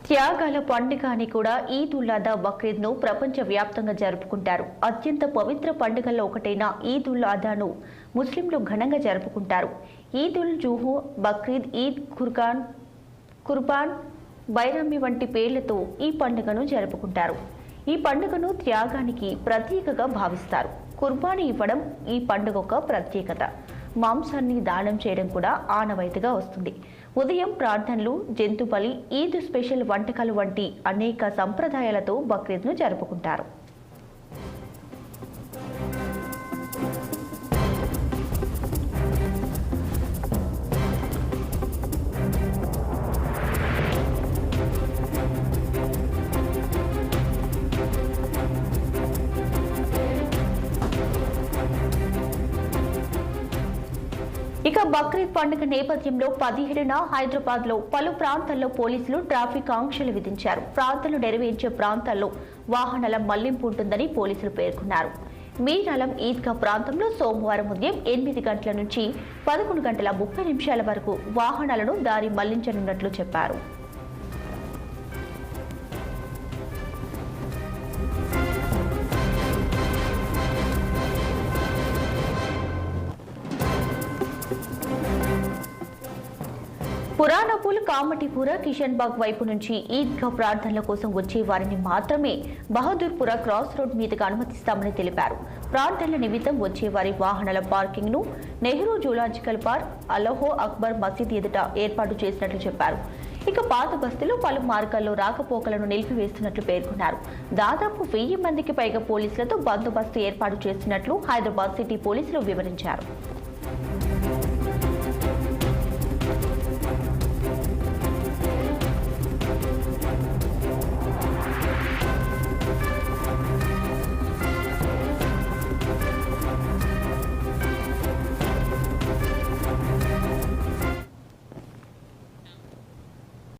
త్యాగాల పండుగ అని కూడా ఈద్ ఉల్ అదా బక్రీద్ ను ప్రపంచవ్యాప్తంగా జరుపుకుంటారు. అత్యంత పవిత్ర పండుగల్లో ఒకటైన ఈద్ ఉల్ అదాను ముస్లింలు ఘనంగా జరుపుకుంటారు. ఈద్ ఉల్ జుహూ, బక్రీద్, ఈద్ కుర్బాన్, బైరామి వంటి పేర్లతో ఈ పండుగను జరుపుకుంటారు. ఈ పండుగను త్యాగానికి ప్రతీకగా భావిస్తారు. కుర్బానీ ఇవ్వడం ఈ పండుగ ఒక ప్రత్యేకత. మాంసాన్ని దానం చేయడం కూడా ఆనవాయితీగా వస్తుంది. ఉదయం ప్రార్థనలు, జంతు బలి, ఈద్ స్పెషల్ వంటకాలు వంటి అనేక సంప్రదాయాలతో బక్రీద్ను జరుపుకుంటారు. ఇక బక్రీద్ పండుగ నేపథ్యంలో 17న హైదరాబాద్లో పలు ప్రాంతాల్లో పోలీసులు ట్రాఫిక్ ఆంక్షలు విధించారు. ప్రార్థనలు నెరవేర్చే ప్రాంతాల్లో వాహనాల మళ్లింపు ఉంటుందని పోలీసులు పేర్కొన్నారు. మీరాలం ఈద్గా ప్రాంతంలో సోమవారం ఉదయం 8 గంటల నుంచి 11 గంటల 30 నిమిషాల వరకు వాహనాలను దారి మళ్లించనున్నట్లు చెప్పారు. పురాణపూల్, కామటిపుర, కిషన్ బాగ్ వైపు నుంచి ఈద్గా ప్రార్థనల కోసం వచ్చే వారిని మాత్రమే బహదూర్పుర క్రాస్ రోడ్ మీదుగా అనుమతిస్తామని తెలిపారు. ప్రార్థనల నిమిత్తం వచ్చే వారి వాహనాల పార్కింగ్ ను నెహ్రూ జూలాజికల్ పార్క్, అల్లాహో అక్బర్ మసీద్ ఎదుట ఏర్పాటు చేసినట్లు చెప్పారు. ఇక పాత బస్తీలో పలు మార్గాల్లో రాకపోకలను నిలిపివేస్తున్నట్లు పేర్కొన్నారు. దాదాపు 1000 మందికి పైగా పోలీసులతో బందోబస్తు ఏర్పాటు చేస్తున్నట్లు హైదరాబాద్ సిటీ పోలీసులు వివరించారు.